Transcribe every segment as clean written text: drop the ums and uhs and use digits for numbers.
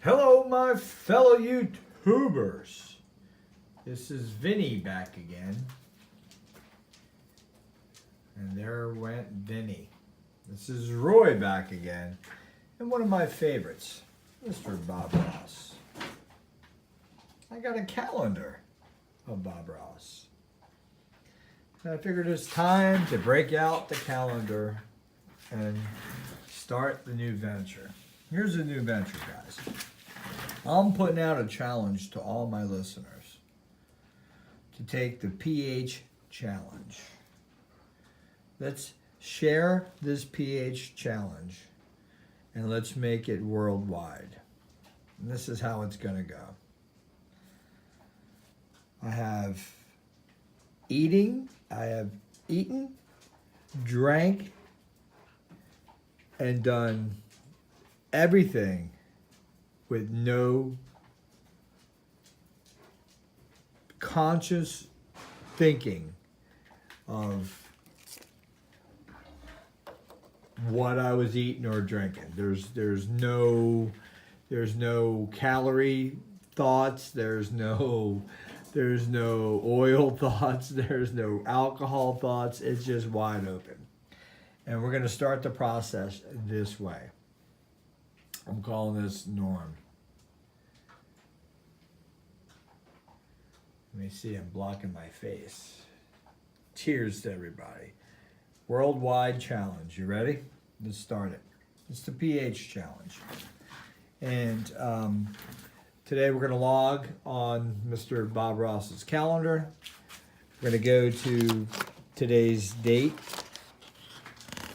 Hello, my fellow YouTubers. This is Vinny back again. And there went Vinny. This is Roy back again. And one of my favorites, Mr. Bob Ross. I got a calendar of Bob Ross. And I figured it's time to break out the calendar and start the new venture. Here's a new venture, guys. I'm putting out a challenge to all my listeners to take the pH challenge. Let's share this pH challenge and let's make it worldwide. And this is how it's going to go. I have eaten, drank, and done everything with no conscious thinking of what I was eating or drinking. There's no calorie thoughts, there's no oil thoughts, there's no alcohol thoughts. It's just wide open. And we're going to start the process this way. I'm calling this Norm. Let me see, I'm blocking my face. Cheers to everybody. Worldwide challenge. You ready? Let's start it. It's the pH challenge. And today we're going to log on Mr. Bob Ross's calendar. We're going to go to today's date.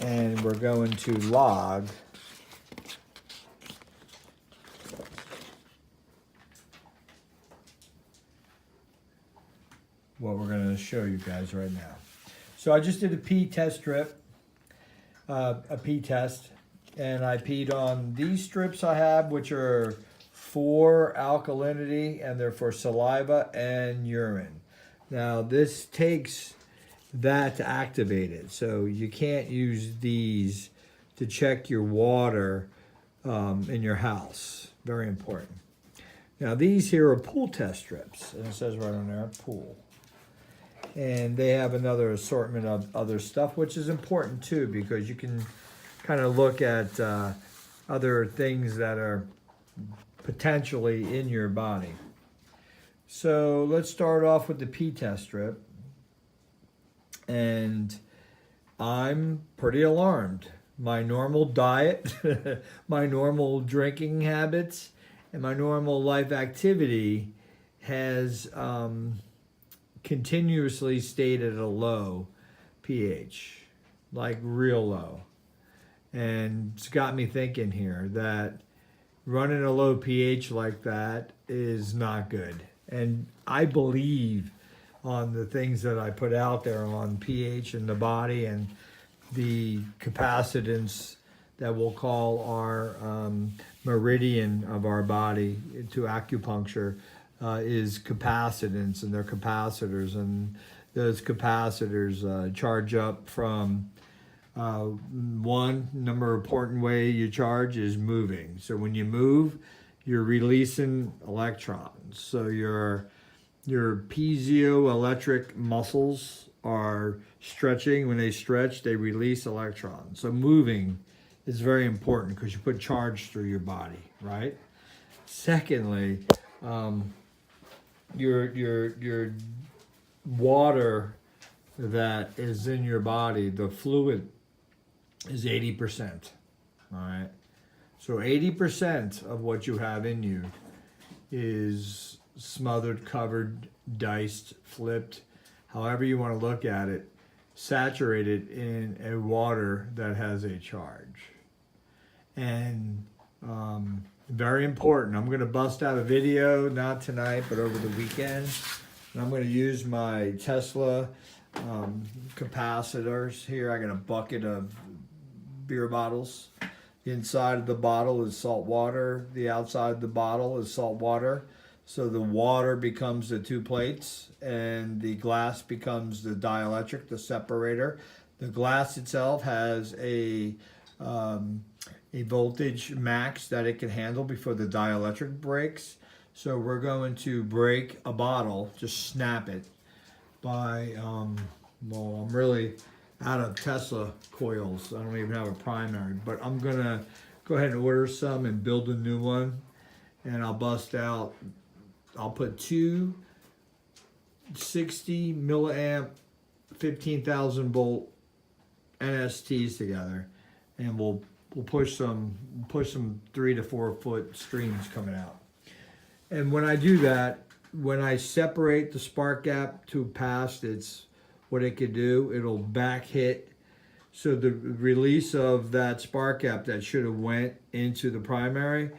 And we're going to log what we're going to show you guys right now. So I just did a pee test strip, a pee test, and I peed on these strips I have, which are for alkalinity, and they're for saliva and urine. Now this takes that to activate it, so you can't use these to check your water in your house. Very important. Now these here are pool test strips, and it says right on there, pool. And they have another assortment of other stuff, which is important too, because you can kind of look at other things that are potentially in your body. So let's start off with the pee test strip. And I'm pretty alarmed. My normal diet, my normal drinking habits, and my normal life activity has continuously stayed at a low pH, like real low. And it's got me thinking here that running a low pH like that is not good. And I believe on the things that I put out there on pH in the body and the capacitance that we'll call our meridian of our body to acupuncture is capacitance, and they're capacitors, and those capacitors charge up from one number important way you charge is moving. So when you move, you're releasing electrons. So your piezoelectric muscles are stretching. When they stretch, they release electrons. So moving is very important because you put charge through your body, right? Secondly, your water that is in your body, the fluid, is 80%. All right. So 80% of what you have in you is smothered, covered, diced, flipped, however you want to look at it, saturated in a water that has a charge. And very important. I'm going to bust out a video, not tonight, but over the weekend. And I'm going to use my Tesla capacitors here. I got a bucket of beer bottles. The inside of the bottle is salt water. The outside of the bottle is salt water. So the water becomes the two plates and the glass becomes the dielectric, the separator. The glass itself has a a voltage max that it can handle before the dielectric breaks. So we're going to break a bottle, just snap it by, well, I'm really out of Tesla coils. I don't even have a primary, but I'm gonna go ahead and order some and build a new one. And I'll bust out, I'll put two 60 milliamp, 15,000 volt NSTs together, and we'll push some 3 to 4 foot streams coming out. And when I do that, when I separate the spark gap to past its what it could do, it'll back hit. So the release of that spark gap that should have went into the primary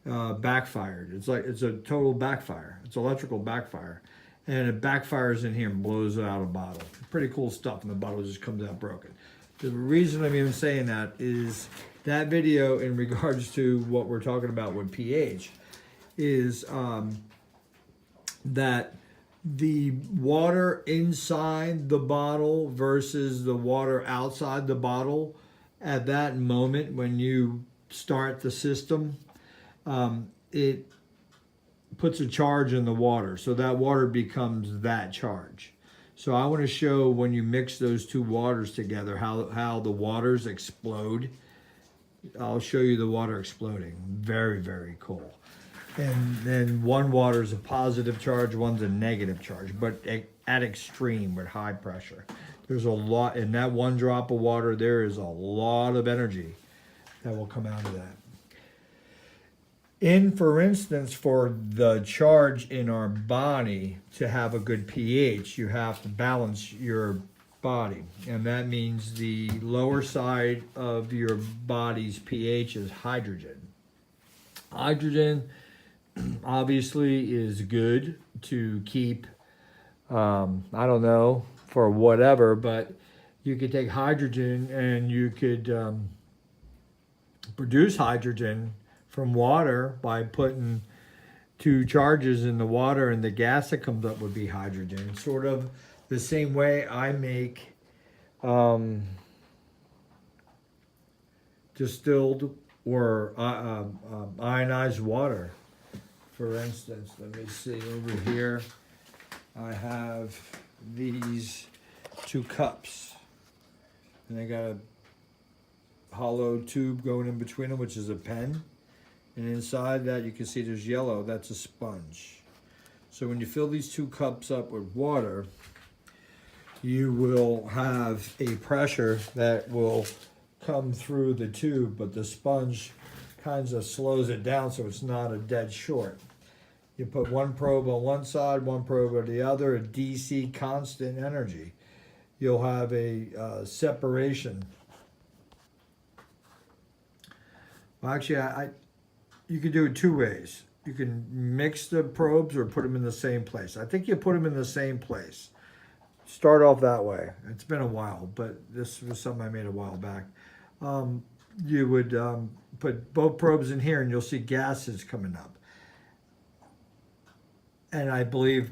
backfired. It's a total backfire. It's electrical backfire. And it backfires in here and blows it out of the bottle. Pretty cool stuff, and the bottle just comes out broken. The reason I'm even saying that is that video in regards to what we're talking about with pH is that the water inside the bottle versus the water outside the bottle at that moment when you start the system, it puts a charge in the water. So that water becomes that charge. So I want to show when you mix those two waters together how the waters explode. I'll show you the water exploding. Very, very cool. And then one water is a positive charge, one's a negative charge, but at extreme with high pressure. There's a lot, in that one drop of water, there is a lot of energy that will come out of that. For instance, for the charge in our body to have a good pH, you have to balance your body. And that means the lower side of your body's pH is hydrogen. Hydrogen obviously is good to keep, I don't know, for whatever, but you could take hydrogen and you could produce hydrogen from water by putting two charges in the water, and the gas that comes up would be hydrogen. Sort of the same way I make distilled or ionized water. For instance, let me see over here, I have these two cups, and they got a hollow tube going in between them, which is a pen. And inside that, you can see there's yellow. That's a sponge. So when you fill these two cups up with water, you will have a pressure that will come through the tube, but the sponge kind of slows it down so it's not a dead short. You put one probe on one side, one probe on the other, a DC constant energy. You'll have a separation. Well, actually, you can do it two ways. You can mix the probes or put them in the same place. I think you put them in the same place. Start off that way. It's been a while, but this was something I made a while back. You would put both probes in here and you'll see gases coming up. And I believe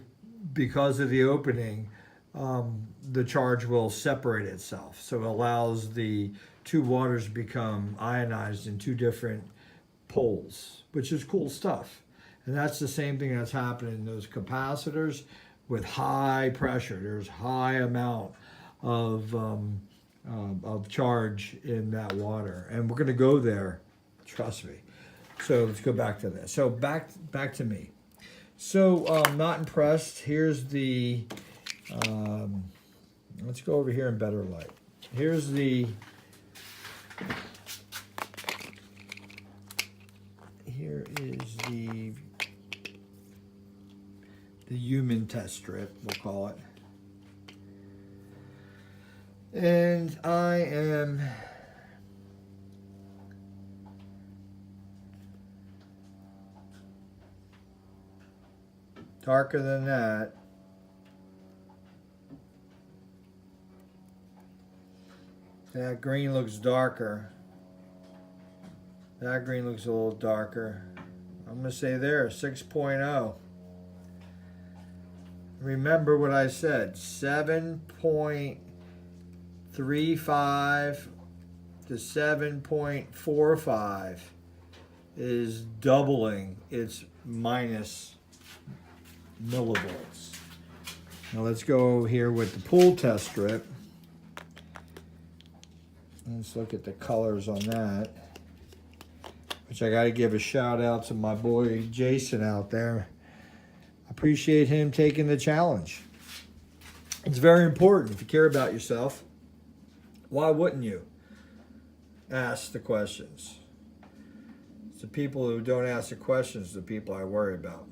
because of the opening, the charge will separate itself. So it allows the two waters to become ionized in two different poles, which is cool stuff. And that's the same thing that's happening in those capacitors with high pressure. There's high amount of charge in that water. And we're going to go there, trust me. So let's go back to this. So back to me. So not impressed. Here's the, let's go over here in better light. Here's the, here is the human test strip, we'll call it. And I am darker than that. That green looks darker. That green looks a little darker. I'm going to say there, 6.0. Remember what I said, 7.35 to 7.45 is doubling its minus millivolts. Now let's go here with the pool test strip. Let's look at the colors on that. Which I got to give a shout out to my boy Jason out there. I appreciate him taking the challenge. It's very important if you care about yourself. Why wouldn't you ask the questions? It's the people who don't ask the questions, the people I worry about.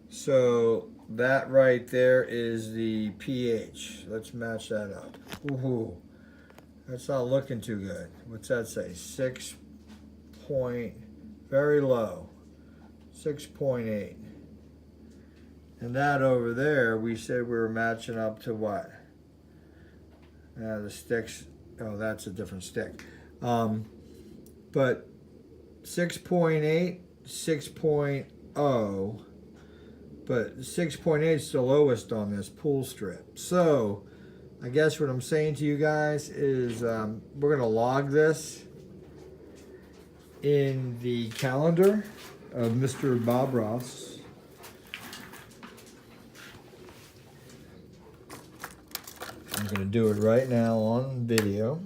So that right there is the pH. Let's match that up. Ooh, that's not looking too good. What's that say? 6 point, very low, 6.8. And that over there, we said we were matching up to what? The sticks, oh, that's a different stick. But 6.8, 6.0, but 6.8 is the lowest on this pool strip. So I guess what I'm saying to you guys is we're gonna log this in the calendar of Mr. Bob Ross. I'm going to do it right now on video.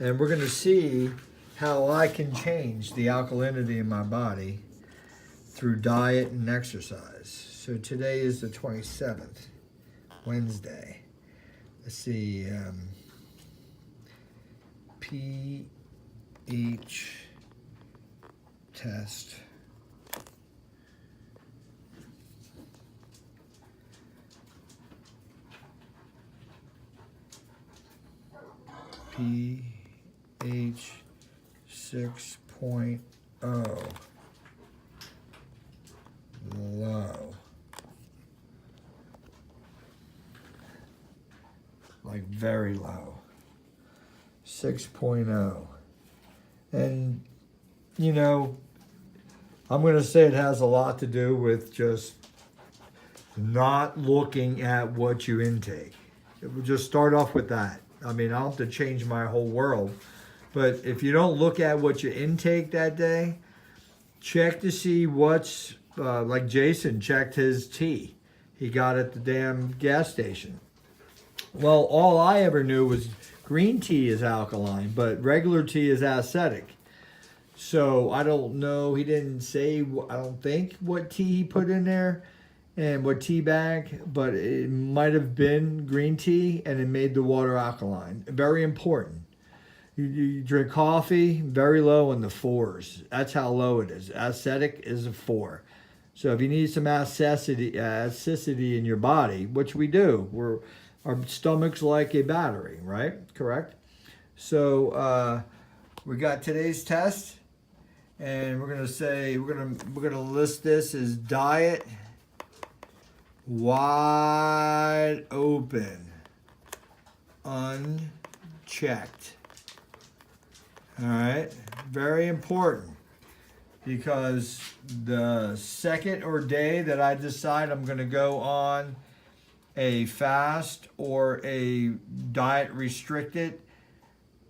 And we're going to see how I can change the alkalinity in my body through diet and exercise. So today is the 27th, Wednesday. Let's see, pH test. pH 6.0. Low. Like very low. 6.0. And, you know, I'm going to say it has a lot to do with just not looking at what you intake. It will just start off with that. I mean, I don't have to change my whole world. But if you don't look at what you intake that day, check to see what's, like Jason checked his tea. He got at the damn gas station. Well, all I ever knew was green tea is alkaline, but regular tea is acidic. So I don't know. He didn't say, I don't think, what tea he put in there and what tea bag, but it might have been green tea and it made the water alkaline. Very important. You drink coffee, very low in the 4s. That's how low it is. Acidic is a 4. So if you need some acidity in your body, which we do, our stomach's like a battery, right? Correct? So we got today's test, and we're gonna say we're gonna list this as diet wide open, unchecked. All right, very important, because the second or day that I decide I'm gonna go on a fast or a diet restricted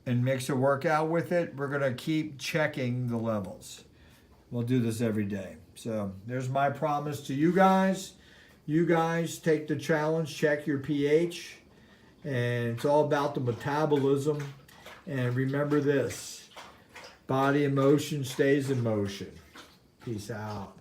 and mix a workout with it, we're gonna keep checking the levels. We'll do this every day. So there's my promise to you guys. You guys take the challenge, check your pH, and it's all about the metabolism. And remember this, body in motion stays in motion. Peace out.